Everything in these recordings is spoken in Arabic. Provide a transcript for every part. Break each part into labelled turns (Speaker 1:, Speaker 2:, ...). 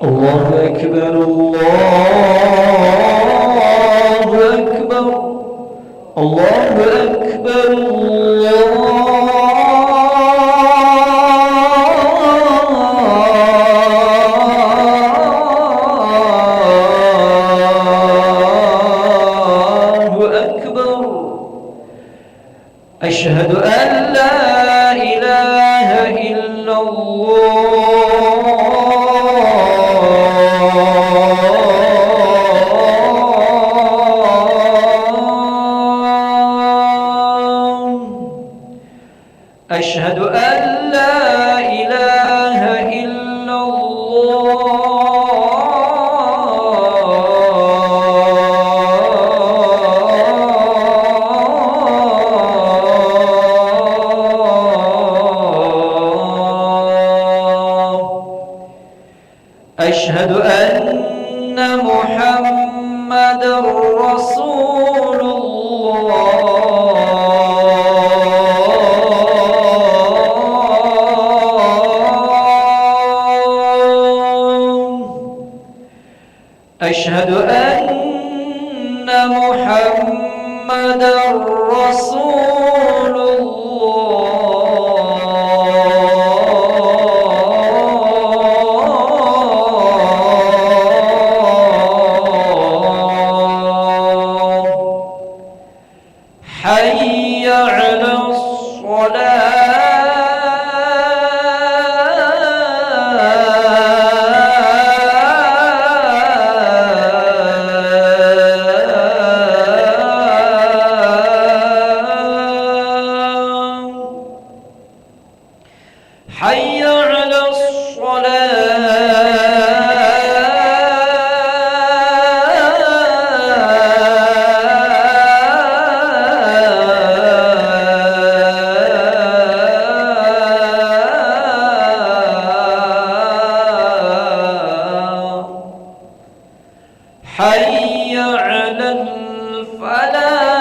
Speaker 1: الله أكبر الله أكبر الله أكبر الله أكبر أشهد أن لا إله إلا الله أشهد أن لا إله إلا الله أشهد أن محمدًا رسول الله أشهد أن محمدًا رسول الله حي على الصلاة حي على الصلاة حي على الفلاح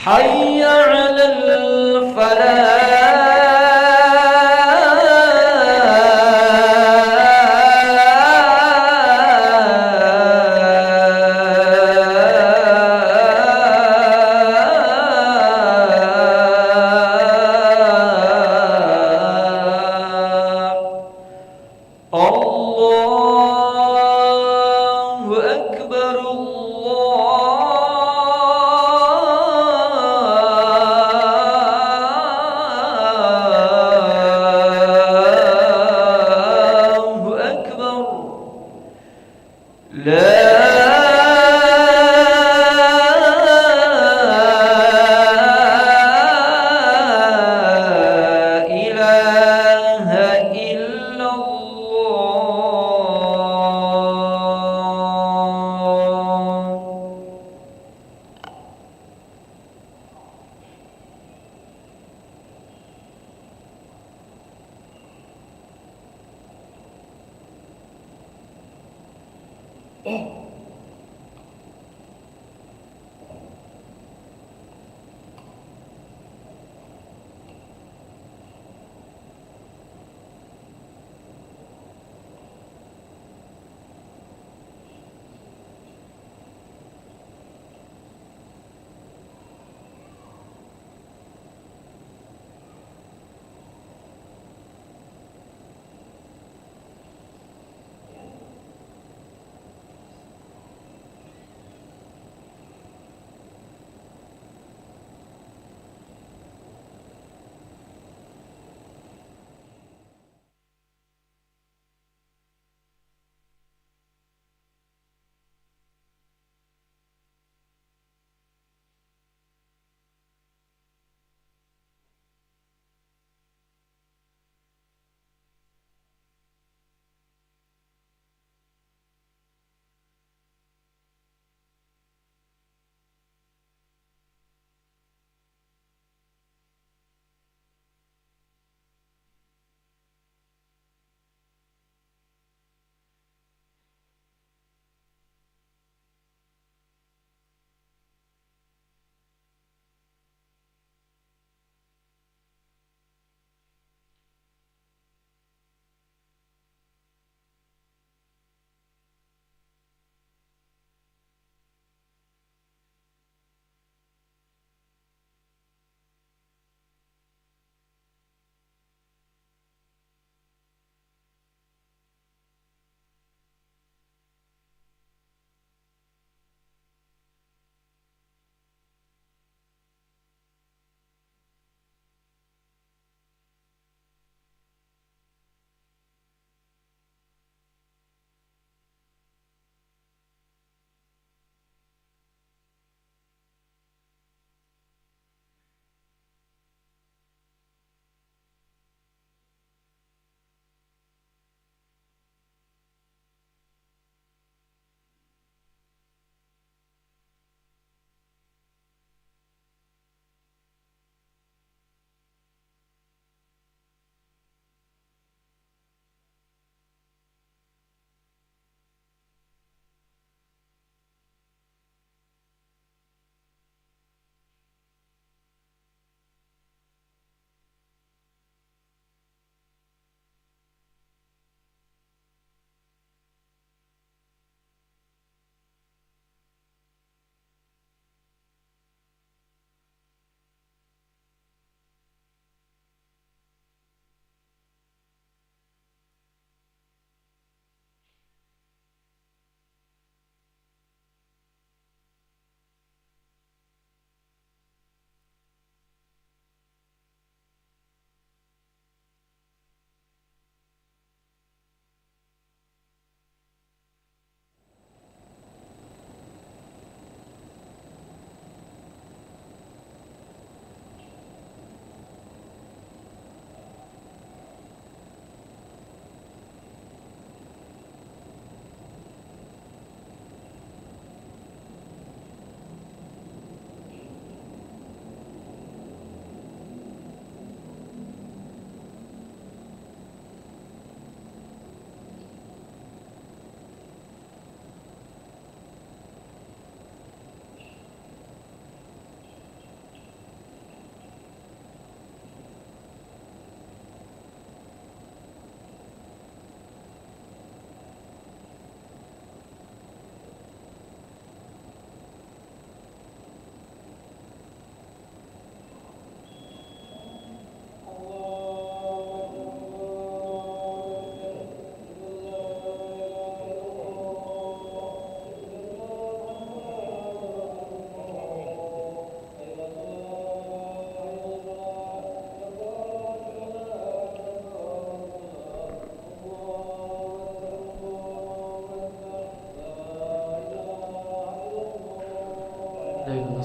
Speaker 1: حي على الفلاح الله أكبر الله أكبر لا إله إلا الله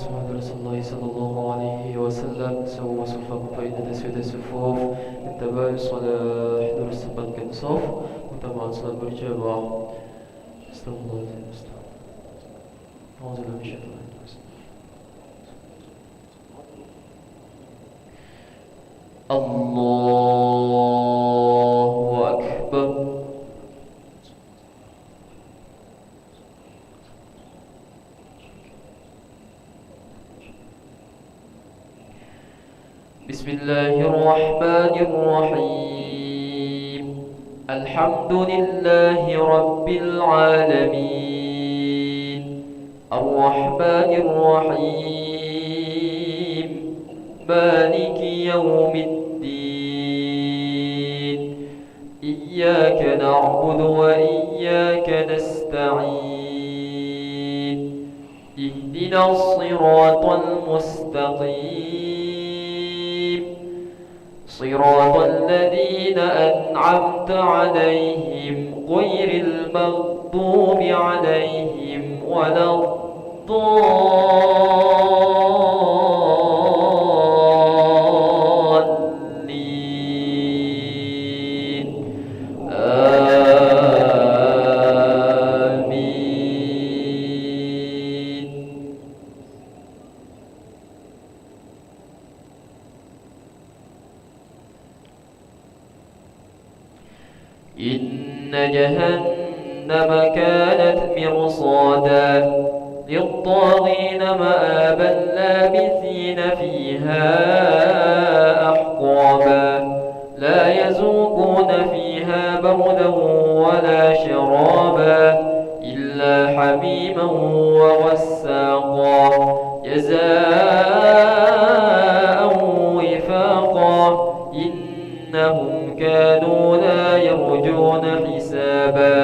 Speaker 2: صحابة رسول الله صلى الله عليه وسلم سووا صفكم فإن تسوية الصفوف من تبع الصلاة حضور الصفات صف وتبع الصلاة berjamaah. Astagfirullahaladzim. أعوذ بالله من الشيطان الرجيم. الله أكبر. بسم الله الرحمن الرحيم. الحمد لله رب العالمين الرحمن الرحيم مالك يوم الدين إياك نعبد وإياك نستعين اهدنا الصراط المستقيم صراط الذين أنعمت عليهم غير المغضوب عليهم ولا الضالين آمين. إن جهنم كانت مرصادا للطاغين مآبا لابثين فيها أحقابا لا يذوقون فيها بردا ولا شرابا إلا حميما وغساقا جزاء وفاقا إنهم كانوا لا يرجون حسابا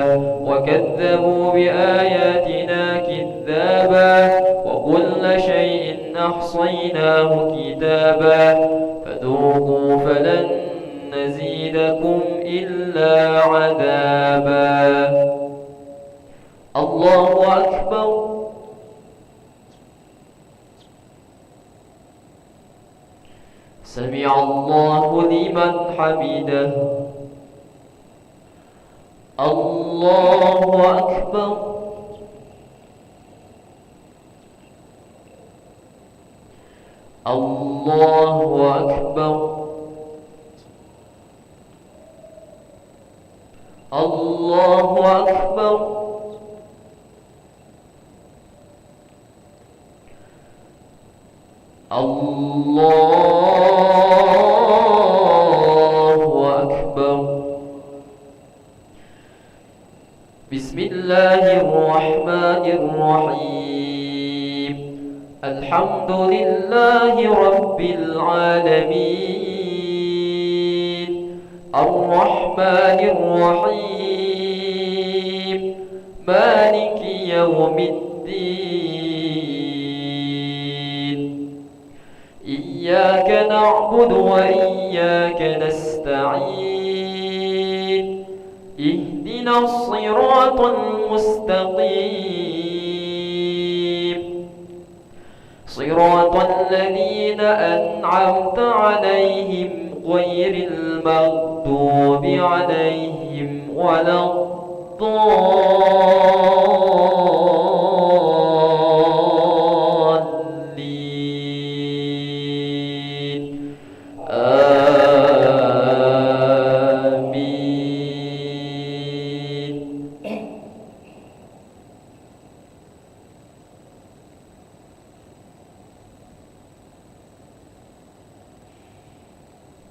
Speaker 2: وكذبوا بآياتنا كذابا وكل شيء أحصيناه كتابا فذوقوا فلن نزيدكم إلا عذابا. الله أكبر. سمع الله لمن حمده. الله أكبر. الله أكبر. الله أكبر. الله أكبر. بسم الله الرحمن الرحيم. الحمد لله رب العالمين الرحمن الرحيم مالك يوم الدين إياك نعبد وإياك نستعين اهدنا الصراط المستقيم صراط الذين أنعمت عليهم غير المغضوب عليهم ولا الضالين آمين.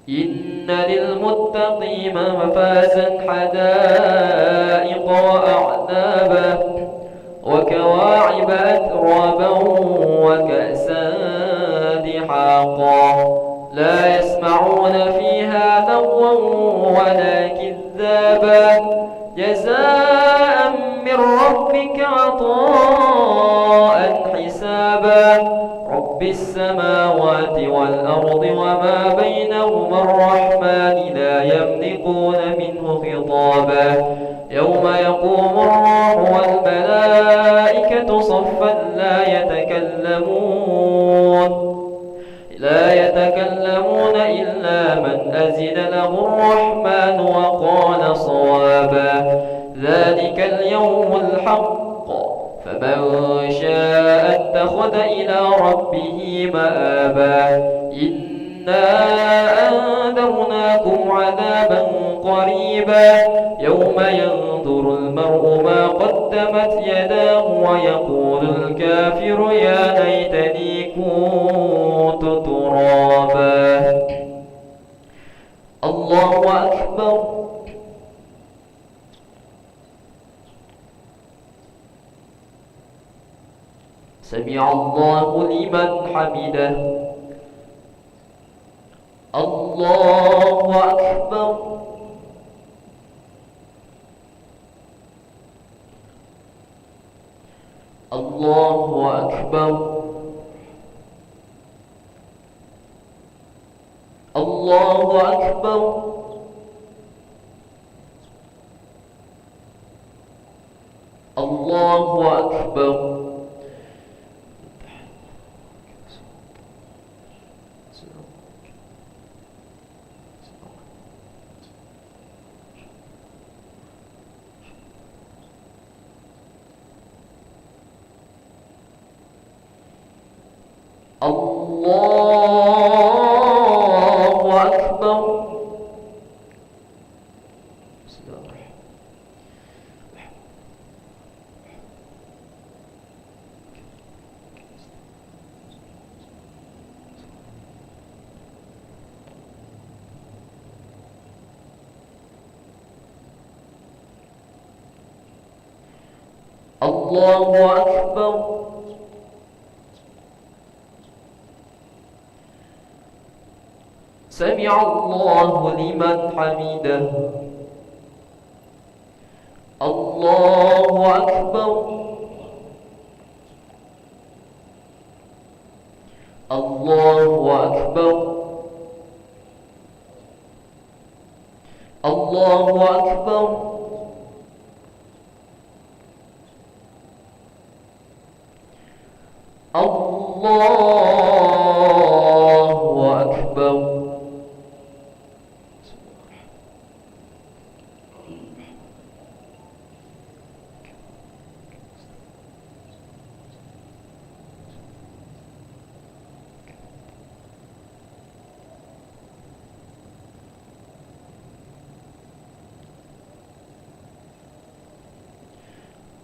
Speaker 2: إن للمتقين مفازا حدائق وأعنابا وكواعب أترابا وكأسا دحاقا لا يسمعون فيها لغوا ولا كذابا جزاء من ربك عطاء حسابا رب السماوات والأرض وما بينهما الرحمن لا يملكون منه خطابا يوم يقوم الروح والملائكة صفا لا يتكلمون يعلمون إلا من أذن له الرحمن وقال صوابا. ذلك اليوم الحق فمن شاء اتخذ إلى ربه مآبا. إنا أنذرناكم عذابا قريبا يوم ينظر المرء ما قدمت يداه ويقول الكافر يا ليتني كنت ترابا. الله أكبر. سمع الله لمن حمده. الله أكبر. الله أكبر. الله أكبر. الله أكبر. الله أكبر. الله أكبر. سمع الله لمن حمده. الله أكبر. الله أكبر. الله أكبر. الله أكبر.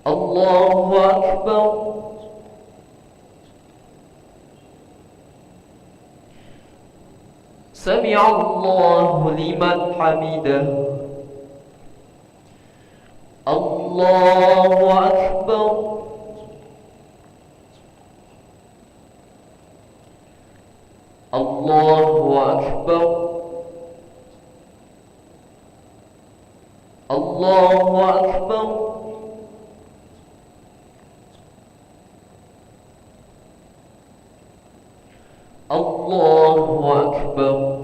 Speaker 2: الله أكبر. سمع الله لمن حمده. الله أكبر. الله أكبر. الله أكبر. الله أكبر.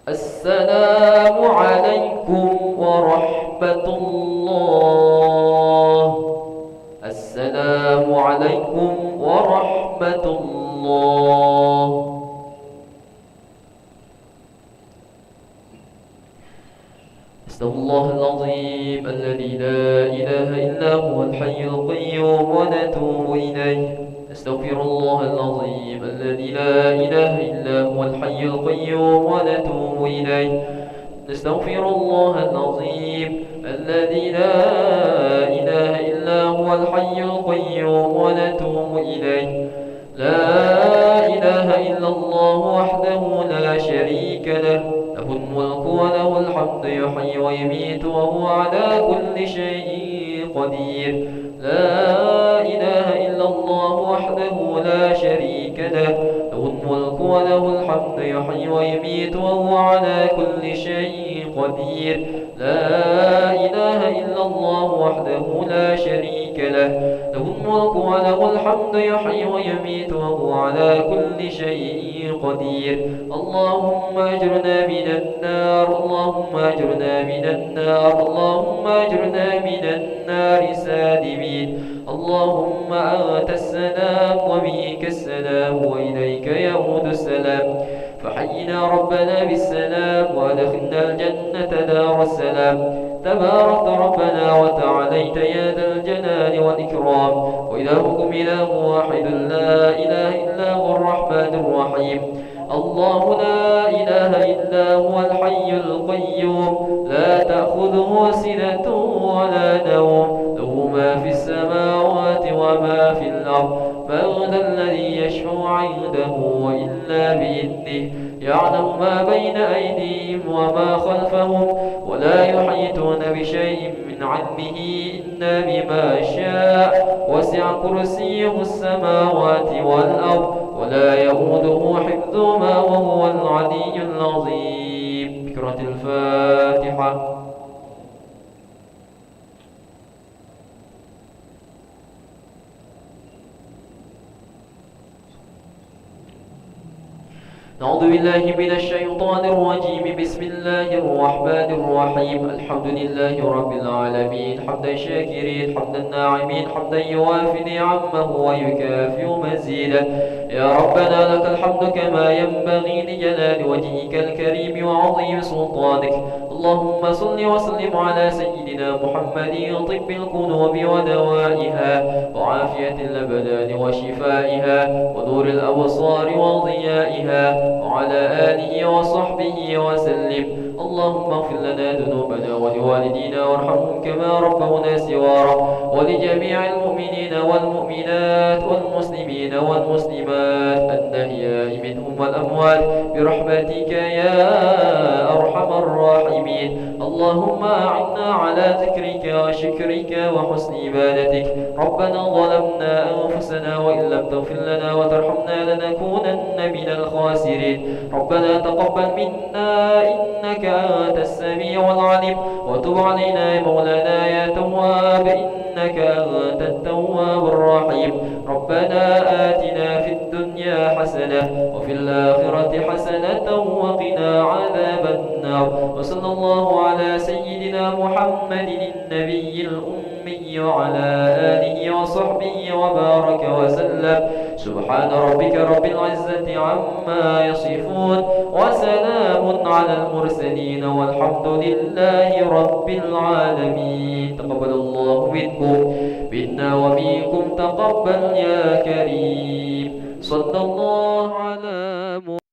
Speaker 2: السلام عليكم ورحمة الله. السلام عليكم ورحمة الله. أستغفر الله العظيم الذي لا إله إلا هو الحي القيوم ونتوب إليه. أستغفر الله العظيم الذي لا إله إلا هو الحي القيوم ونتوب إليه. نستغفر الله العظيم الذي لا إله إلا هو الحي القيوم ونتوب إليه. لا إله إلا الله وحده لا شريك له، له الملك وله الحمد يحيي ويميت وهو على كل شيء قدير. لا إله إلا الله وحده لا شريك له، له الملك وله الحمد يحيي ويميت وهو على كل شيء قدير. لا إله إلا الله وحده لا شريك له، له الملك وله الحمد يحيي ويميت وهو على كل شيء قدير. اللهم أجرنا من النار، اللهم أجرنا من النار، اللهم أجرنا من النار سالمين. اللهم أنت السلام ومنك السلام وإليك يعود السلام، فحينا ربنا بالسلام وأدخلنا الجنة دار السلام. تبارك ربنا وتعاليت يا ذا الجلال والإكرام، وإلهكم إله واحد لا إله إلا هو الرحمن الرحيم. الله لا إله إلا هو الحي القيوم، لا تأخذه سنة ولا نوم، له ما في السماوات وما في الأرض. من ذا الذي يشفع عنده إلا بإذنه، يعلم ما بين أيديهم وما خلفهم، ولا يحيطون بشيء من علمه إلا بما شاء. وسع كرسيه السماوات والأرض ولا يؤوده حفظهما وهو العلي العظيم. بكرة الفاتحة. نعوذ بالله من الشيطان الرجيم. بسم الله الرحمن الرحيم. الحمد لله رب العالمين، حمدا شاكرين حمدا ناعمين، حمدا يوافي نعمه ويكافئ مزيدا. يا ربنا لك الحمد كما ينبغي لجلال وجهك الكريم وعظيم سلطانك. اللهم صل وسلم على سيدنا محمد طب القلوب ودوائها وعافية الأبدان وشفائها ونور الأبصار وضيائها، وعلى آله وصحبه وسلم. اللهم اغفر لنا ذنوبنا ولوالدينا وارحمهم كما ربونا صغارا، ولجميع المؤمنين والمؤمنات والمسلمين والمسلمات الأحياء منهم والأموات برحمتك يا أرحم الراحمين. اللهم أعنا على ذكرك وشكرك وحسن عبادتك. ربنا ظلمنا أنفسنا وإن لم تغفر لنا وترحمنا لنكونن من الخاسرين. ربنا تقبل منا إنك أنت السميع العليم، وتب علينا يا مولانا يا تواب إنك أنت التواب الرحيم. ربنا آتنا في الدنيا حسنة وفي الآخرة حسنة وقنا عذاب النار. وصلى الله على سيدنا محمد النبي الأمي وعلى آله وصحبه وبارك وسلم. سبحان ربك رب العزة عما يصفون، وسلام على المرسلين، والحمد لله رب العالمين. تقبل الله منكم منا ومنكم، تقبل يا كريم. صلى الله على محمد.